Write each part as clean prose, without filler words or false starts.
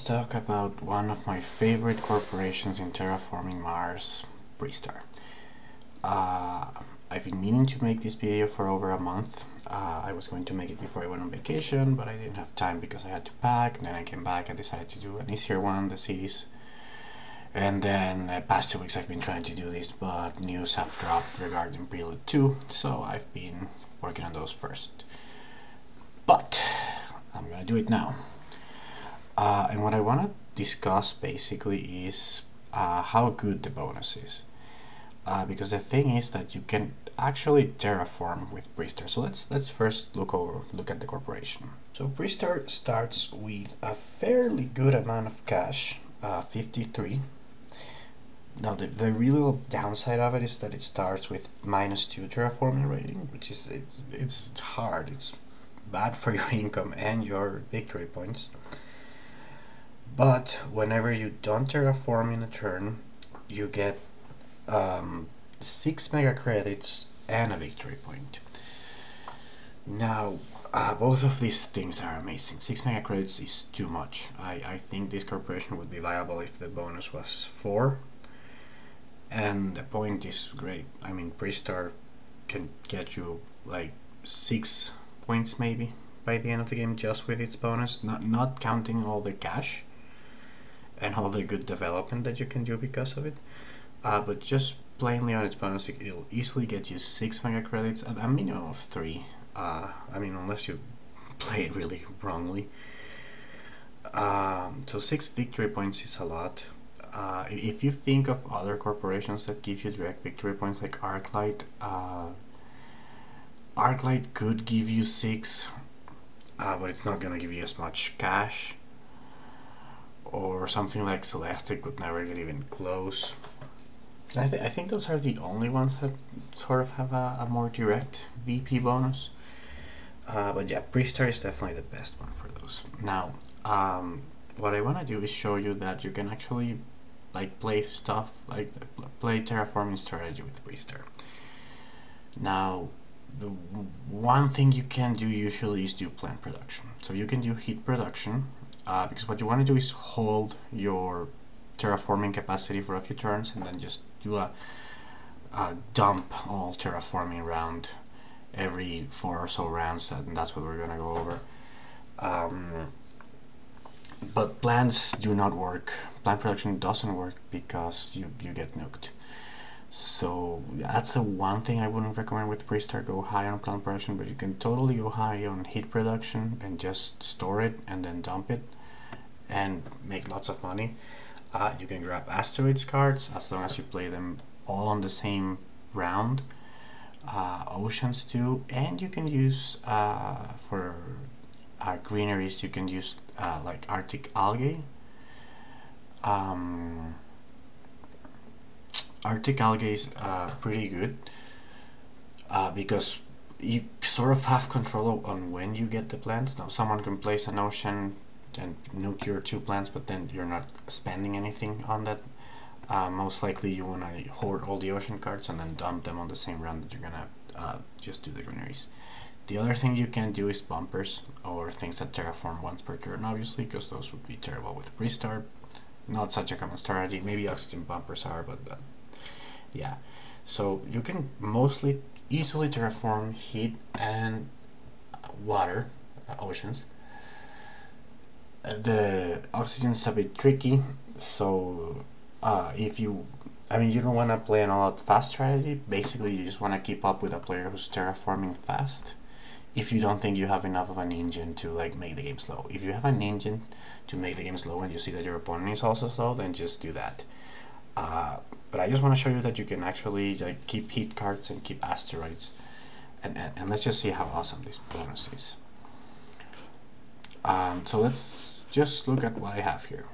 let's talk about one of my favorite corporations in Terraforming Mars, Pristar. I've been meaning to make this video for over a month. I was going to make it before I went on vacation, but I didn't have time because I had to pack, and then I came back and decided to do an easier one, the cities. And then the past 2 weeks I've been trying to do this, but news have dropped regarding Prelude 2, so I've been working on those first. But I'm gonna do it now. And what I want to discuss basically is how good the bonus is. Because the thing is that you can actually terraform with Pristar. So let's first look at the corporation. So Pristar starts with a fairly good amount of cash, 53. Now the real downside of it is that it starts with -2 terraforming rating, which is it's hard. It's bad for your income and your victory points. But whenever you don't terraform in a turn, you get 6 mega credits and a victory point. Now, both of these things are amazing. 6 mega credits is too much. I think this corporation would be viable if the bonus was 4. And the point is great. I mean, Pristar can get you like 6 points maybe by the end of the game just with its bonus, not counting all the cash and all the good development that you can do because of it. But just plainly on its bonus, it'll easily get you 6 mega credits and a minimum of 3. I mean, unless you play it really wrongly. So 6 victory points is a lot. If you think of other corporations that give you direct victory points, like Arclight, Arclight could give you 6, but it's not gonna give you as much cash. Or something like Celestic would never get even close. I think those are the only ones that sort of have a more direct VP bonus. But yeah, Pristar is definitely the best one for those. Now, what I want to do is show you that you can actually like play stuff, like play terraforming strategy with Pristar. Now, the one thing you can do usually is do plant production. So you can do heat production, because what you want to do is hold your terraforming capacity for a few turns and then just do a dump all terraforming round every 4 or so rounds, and that's what we're gonna go over. But plants do not work. Plant production doesn't work because you get nuked. So that's the one thing I wouldn't recommend with Pristar. Go high on plant production, but you can totally go high on heat production and just store it and then dump it and make lots of money. You can grab asteroids cards as long as you play them all on the same round. Oceans too, and you can use for greeneries, you can use like Arctic algae. Arctic algae is pretty good because you sort of have control on when you get the plants. Now someone can place an ocean and nuke your 2 plants, but then you're not spending anything on that. Most likely you want to hoard all the ocean cards and then dump them on the same round that you're gonna just do the greeneries. The other thing you can do is bumpers, or things that terraform once per turn, obviously, because those would be terrible with Pristar. Not such a common strategy. Maybe oxygen bumpers are, but yeah. So you can mostly easily terraform heat and water, oceans. The oxygen's a bit tricky, so if you, I mean, you don't want to play an all-out fast strategy. Basically, you just want to keep up with a player who's terraforming fast. If you don't think you have enough of an engine to like make the game slow. If you have an engine to make the game slow and you see that your opponent is also slow, then just do that. But I just want to show you that you can actually like keep heat cards and keep asteroids, and let's just see how awesome this bonus is. So let's just look at what I have here.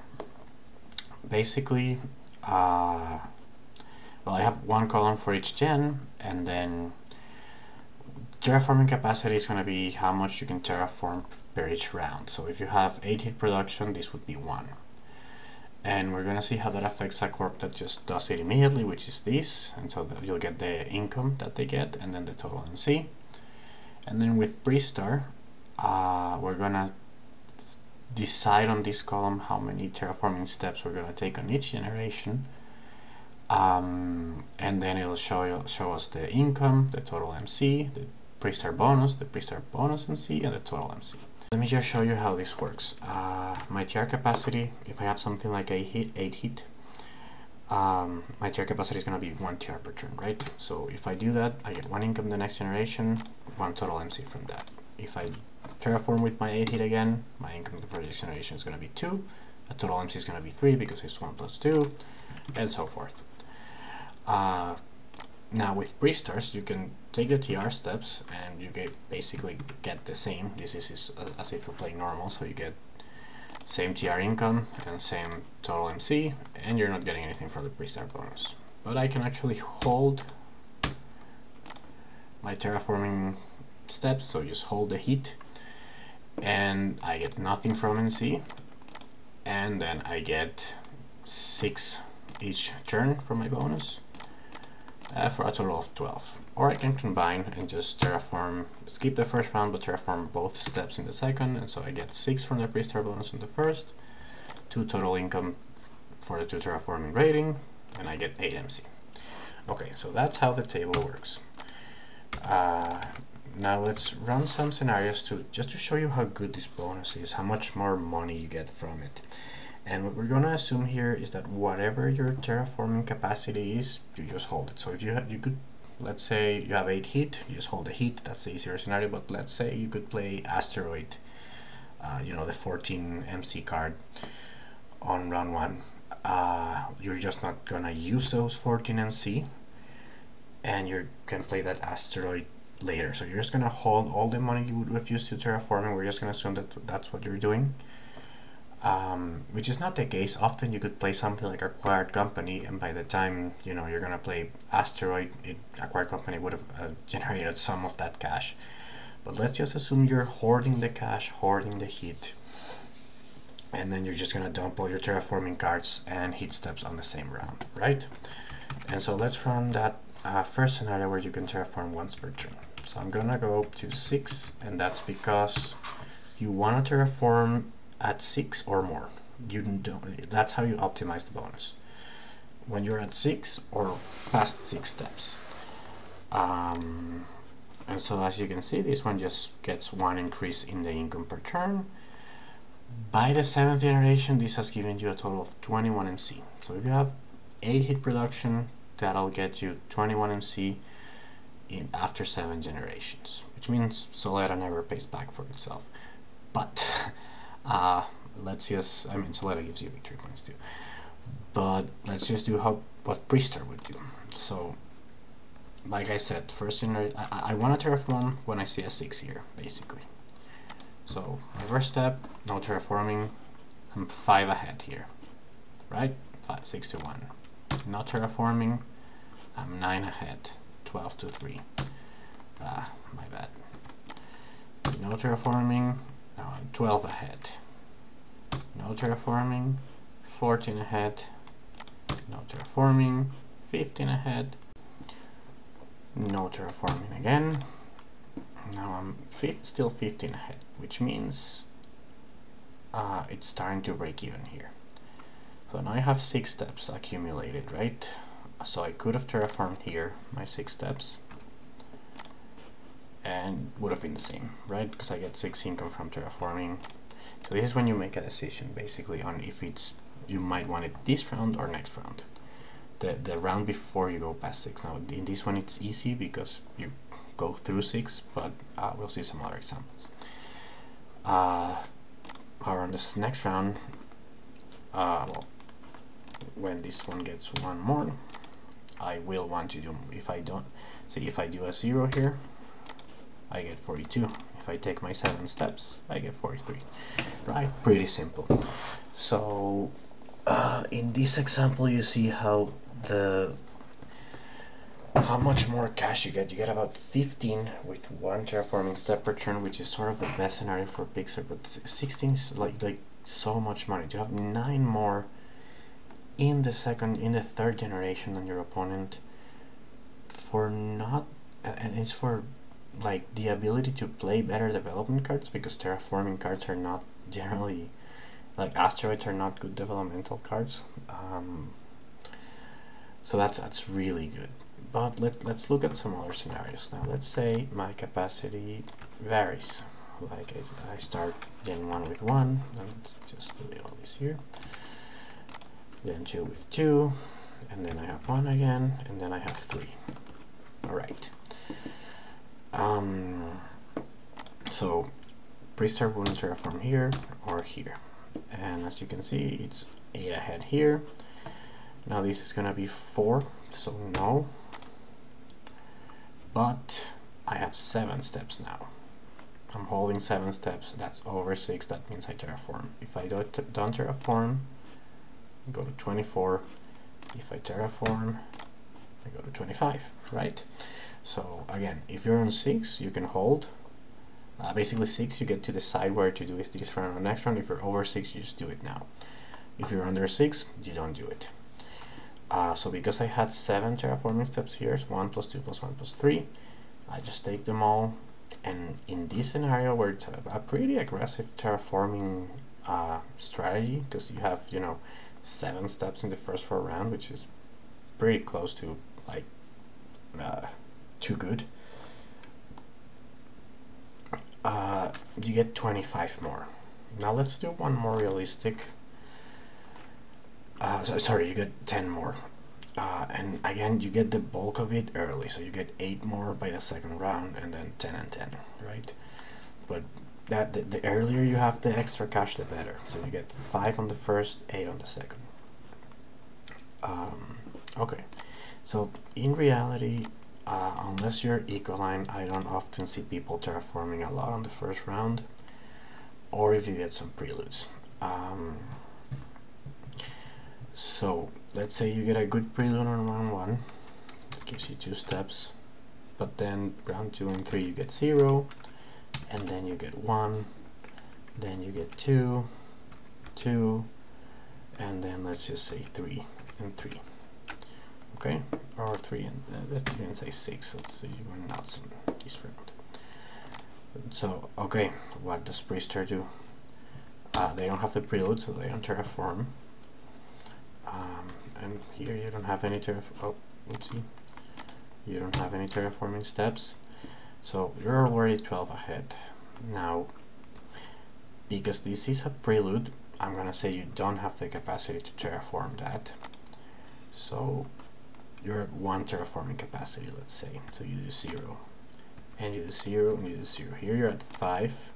Basically, well, I have 1 column for each gen, and then terraforming capacity is going to be how much you can terraform per each round. So if you have 8 heat production, this would be 1. And we're going to see how that affects a corp that just does it immediately, which is this. And so that you'll get the income that they get and then the total MC. And then with Pristar, we're going to decide on this column how many terraforming steps we're going to take on each generation. And then it'll show us the income, the total MC, the Pristar bonus MC, and the total MC. Let me just show you how this works. My TR capacity, if I have something like 8 hit, my TR capacity is going to be 1 TR per turn, right? So if I do that, I get 1 income the next generation, 1 total MC from that. If I terraform with my 8 hit again, my income for the next generation is going to be 2, the total MC is going to be 3 because it's 1 plus 2, and so forth. Now with Pristars, you can take the TR steps and you basically get the same. This is as if you're playing normal, so you get same TR income and same total MC, and you're not getting anything from the Pristar bonus. But I can actually hold my terraforming steps, so just hold the heat, and I get nothing from NC, and then I get 6 each turn for my bonus. For a total of 12. Or I can combine and just terraform, skip the first round but terraform both steps in the second, and so I get 6 from the Pristar bonus in the first, 2 total income for the 2 terraforming rating, and I get 8 MC. Okay, so that's how the table works. Now let's run some scenarios just to show you how good this bonus is, how much more money you get from it. And what we're going to assume here is that whatever your terraforming capacity is, you just hold it. So if you could, let's say you have 8 heat, you just hold the heat, that's the easier scenario, but let's say you could play Asteroid, you know, the 14 MC card on round 1. You're just not going to use those 14 MC, and you can play that Asteroid later. So you're just going to hold all the money you would have used to terraforming. We're just going to assume that that's what you're doing. Which is not the case. Often you could play something like Acquired Company, and by the time you know you're gonna play Asteroid, Acquired Company would have generated some of that cash. But let's just assume you're hoarding the cash, hoarding the heat, and then you're just gonna dump all your terraforming cards and heat steps on the same round, right? And so let's run that first scenario where you can terraform once per turn. So I'm gonna go up to 6, and that's because you want to terraform at 6 or more. That's how you optimize the bonus. When you're at 6 or past 6 steps. And so as you can see, this one just gets 1 increase in the income per turn. By the 7th generation, this has given you a total of 21 MC. So if you have 8 hit production, that'll get you 21 MC after 7 generations, which means Solera never pays back for itself. But let's just, I mean, Solera gives you victory points too, but let's just do what Pristar would do. So like I said, first I want to terraform when I see a 6 here, basically. So my first step, no terraforming, I'm 5 ahead here, right? 6 to 1. Not terraforming, I'm 9 ahead, 12 to 3. My bad. No terraforming, now I'm 12 ahead. No terraforming, 14 ahead. No terraforming, 15 ahead. No terraforming again. Now I'm still 15 ahead, which means it's starting to break even here. So now I have 6 steps accumulated, right? So I could have terraformed here, my 6 steps, and would have been the same, right? Because I get 6 income from terraforming. So this is when you make a decision, basically, on if you might want it this round or next round. The round before you go past 6. Now in this one it's easy because you go through 6, but we'll see some other examples. However, on this next round, well, when this one gets 1 more, I will want to do, if I do a 0 here, I get 42. If I take my 7 steps, I get 43. Right? Pretty simple. So in this example, you see how much more cash you get. You get about 15 with 1 terraforming step per turn, which is sort of the best scenario for Pixar. But 16 is like so much money. You have 9 more in the 3rd generation than your opponent for not, and it's for like the ability to play better development cards, because terraforming cards are not generally like asteroids are not good developmental cards. So that's really good. But let's look at some other scenarios now. Let's say my capacity varies. Like I start Gen 1 with 1, and let's just delete all this here. Then 2 with 2, and then I have 1 again, and then I have 3. Alright. So Pristar wouldn't terraform here or here. And as you can see, it's 8 ahead here. Now this is gonna be 4, so no. But I have 7 steps now. I'm holding 7 steps, that's over 6, that means I terraform. If I don't terraform, I go to 24. If I terraform, I go to 25, right? So again, if you're on 6, you can hold. Basically 6, you get to decide where to do it this round or next round. If you're over 6, you just do it now. If you're under 6, you don't do it. So because I had 7 terraforming steps here, it's 1 plus 2 plus 1 plus 3. I just take them all, and in this scenario where it's a pretty aggressive terraforming strategy, because you have, you know, 7 steps in the first 4 rounds, which is pretty close to like too good. You get 25 more. Now let's do one more realistic. Sorry, you get 10 more. And again, you get the bulk of it early, so you get 8 more by the second round, and then 10 and 10, right? But the earlier you have the extra cash, the better. So you get 5 on the first, 8 on the second. Okay, so in reality, unless you're Ecoline, I don't often see people terraforming a lot on the first round, or if you get some preludes. So let's say you get a good prelude on round 1, that gives you 2 steps, but then round 2 and 3 you get 0, and then you get 1, then you get 2, 2, and then let's just say 3 and 3. Okay, or 3 and let's even say 6. Let's see, you went nuts on this round. So okay, what does Pristar do? They don't have the prelude, so they don't terraform. And here you don't have any you don't have any terraforming steps, so you're already 12 ahead. Now, because this is a prelude, I'm gonna say you don't have the capacity to terraform that. So you're at 1 terraforming capacity, let's say. So you do 0, and you do 0, and you do 0. Here you're at 5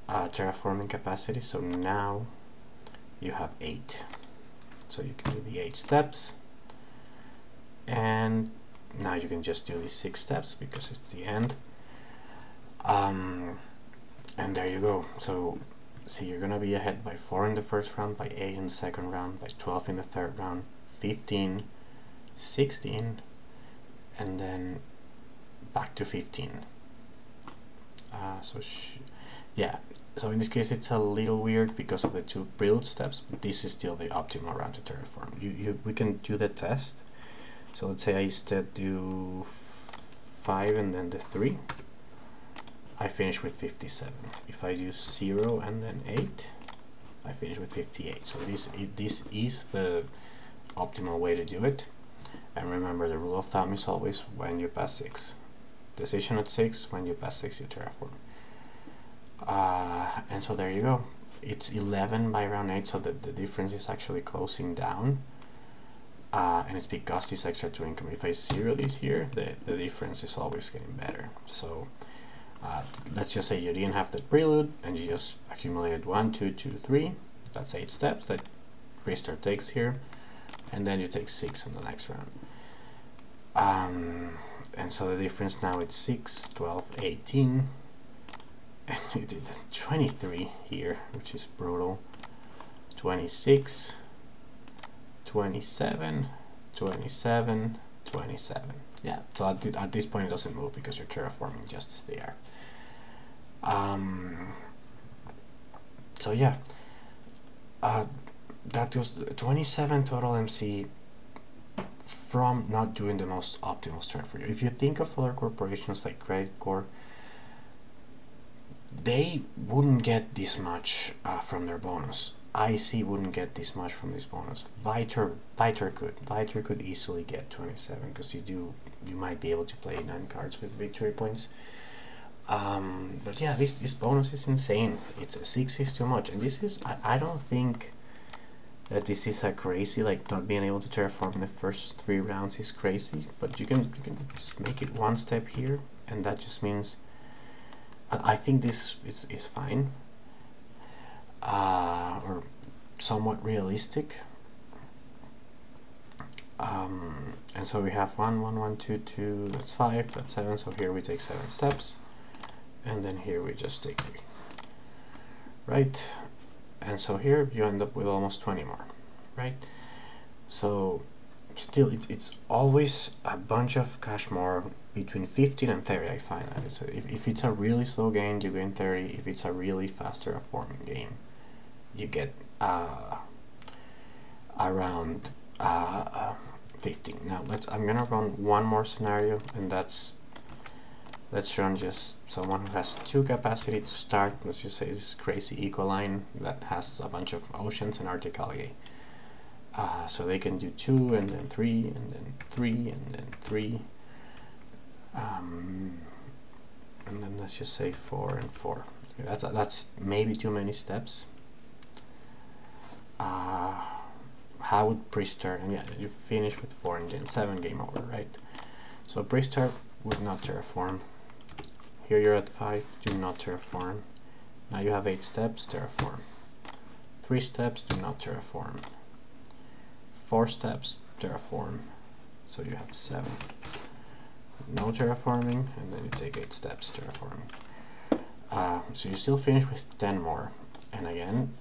terraforming capacity, so now you have 8. So you can do the 8 steps, and now you can just do the 6 steps because it's the end. And there you go. So see, you're gonna be ahead by 4 in the first round, by 8 in the second round, by 12 in the third round, 15, 16, and then back to 15. Yeah, so in this case it's a little weird because of the 2 prelude steps, but this is still the optimal round to terraform. We can do the test. So let's say I instead do 5 and then the 3. I finish with 57. If I do 0 and then 8, I finish with 58. So this is the optimal way to do it. And remember, the rule of thumb is always when you pass 6. Decision at 6, when you pass 6 you terraform. And so there you go. It's 11 by round 8, so the difference is actually closing down. And it's because this extra 2 income. If I 0 this here, the difference is always getting better. So let's just say you didn't have the prelude and you just accumulated 1, 2, 2, 3. That's 8 steps that Pristar takes here, and then you take 6 in the next round. And so the difference now it's 6, 12, 18, and you did 23 here, which is brutal. 26, 27, 27, 27. Yeah, so at this point it doesn't move because you're terraforming just as they are. So yeah, that goes 27 total MC from not doing the most optimal strat for you. If you think of other corporations like Credit Corp, they wouldn't get this much from their bonus. IC wouldn't get this much from this bonus. Viter could easily get 27 because you might be able to play 9 cards with victory points. But yeah, this bonus is insane. It's 6 is too much, and this is I don't think that this is a crazy, like not being able to terraform in the first 3 rounds is crazy, but you can just make it 1 step here, and that just means I think this is fine, or somewhat realistic. And so we have 1, 1, 1, 2, 2, that's 5, that's 7, so here we take 7 steps, and then here we just take 3, right? And so here you end up with almost 20 more, right? So still it's always a bunch of cash more, between 15 and 30 I find that. If it's a really slow game, you gain 30. If it's a really fast terraforming game, you get around 15. Now I'm gonna run one more scenario, and let's run just someone who has 2 capacity to start. Let's just say this crazy eco line that has a bunch of oceans and Arctic algae. So they can do 2 and then 3 and then 3 and then 3. And then let's just say 4 and 4. Okay, that's maybe too many steps. How would Pristar, and yeah, you finish with 4 and then 7, game over, right? So Pristar would not terraform. Here you're at 5, do not terraform. Now you have 8 steps, terraform. 3 steps, do not terraform. 4 steps, terraform. So you have 7. No terraforming, and then you take 8 steps, terraforming. So you still finish with 10 more. And again,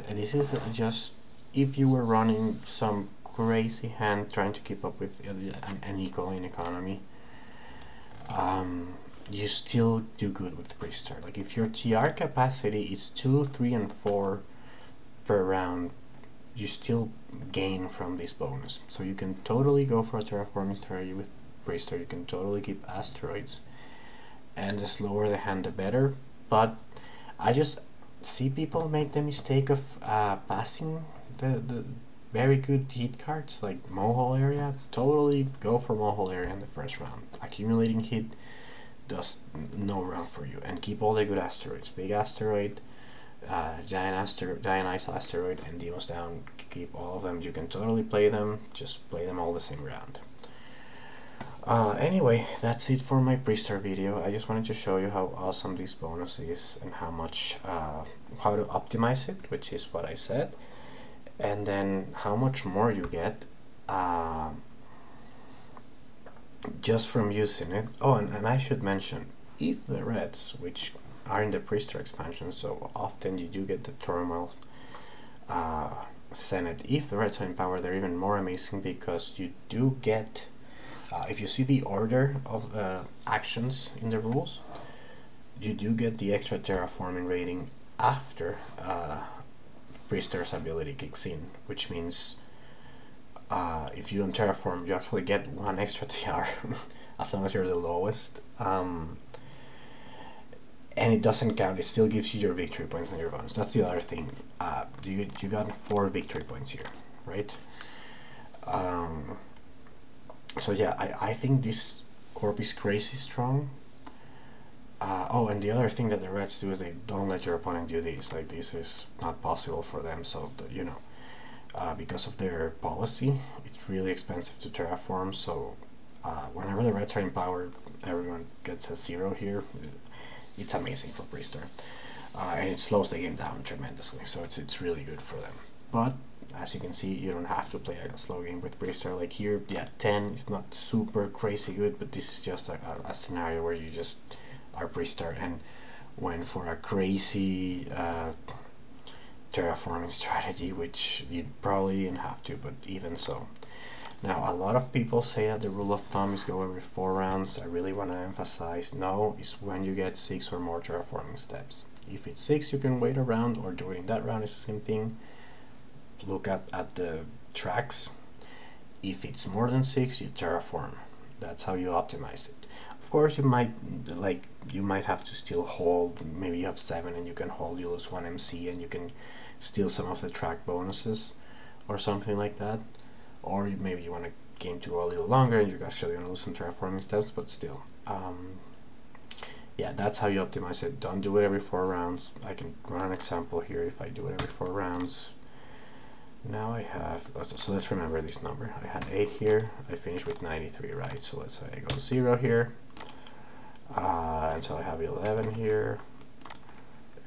this is just if you were running some crazy hand trying to keep up with an eco-line economy, you still do good with Pristar. Like if your TR capacity is 2, 3, and 4 per round, you still gain from this bonus. So you can totally go for a terraforming strategy with Pristar. You can totally keep asteroids, and the slower the hand the better. But I just see people make the mistake of passing the very good heat cards like Mohole Area. Totally go for Mohole Area in the first round. Accumulating heat does no run for you, and keep all the good asteroids. Big asteroid, giant ice asteroid, and Demos down. Keep all of them. You can totally play them. Just play them all the same round. Anyway, that's it for my Pristar video. I just wanted to show you how awesome this bonus is and how much how to optimize it, which is what I said, and then how much more you get just from using it. Oh, and I should mention, if the reds, which are in the Pristar expansion, so often you do get the turmoil Senate, if the reds are in power, they're even more amazing, because you do get if you see the order of the actions in the rules, you do get the extra terraforming rating after Pristar's ability kicks in, which means if you don't terraform, you actually get 1 extra TR as long as you're the lowest, and it doesn't count. It still gives you your victory points and your bonus. That's the other thing. You got 4 victory points here, right? So yeah, I think this corp is crazy strong. Oh, and the other thing that the reds do is they don't let your opponent do this. Like, this is not possible for them, so you know, because of their policy, it's really expensive to terraform. So whenever the reds are in power, everyone gets a 0 here. It's amazing for Pristar, and it slows the game down tremendously, so it's really good for them. But as you can see, you don't have to play a slow game with Pristar. Like here, yeah, 10 is not super crazy good, but this is just a scenario where you just are Pristar and went for a crazy terraforming strategy, which you probably didn't have to, but even so. Now, a lot of people say that the rule of thumb is go every 4 rounds. I really want to emphasize, no, it's when you get 6 or more terraforming steps. If it's 6, you can wait a round, or during that round is the same thing. Look at the tracks. If it's more than 6, you terraform. That's how you optimize it. Of course, you might have to still hold. Maybe you have 7 and you can hold. You lose 1 MC and you can steal some of the track bonuses, or something like that. Or maybe you want to game to go a little longer and you're actually going to lose some terraforming steps. But still, yeah, that's how you optimize it. Don't do it every 4 rounds. I can run an example here. If I do it every 4 rounds, now I have, so let's remember this number. I had 8 here, I finished with 93, right? So let's say I go 0 here, and so I have 11 here,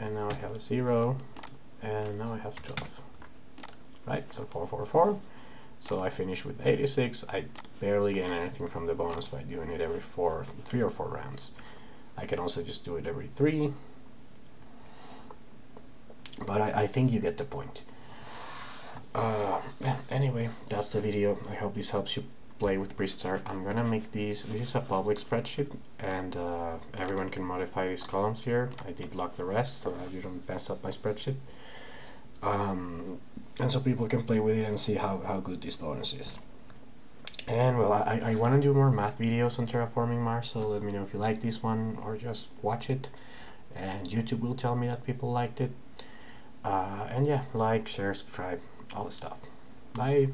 and now I have a 0, and now I have 12, right? So 4, 4, 4. So I finish with 86. I barely gain anything from the bonus by doing it every 3 or 4 rounds. I can also just do it every 3, but I think you get the point. Yeah, anyway, that's the video. I hope this helps you play with Pristar. I'm gonna make this is a public spreadsheet, and everyone can modify these columns here. I did lock the rest so that you don't mess up my spreadsheet, and so people can play with it and see how good this bonus is. And well, I want to do more math videos on Terraforming Mars, so let me know if you like this one, or just watch it, and YouTube will tell me that people liked it. And yeah, like, share, subscribe, all the stuff. Bye.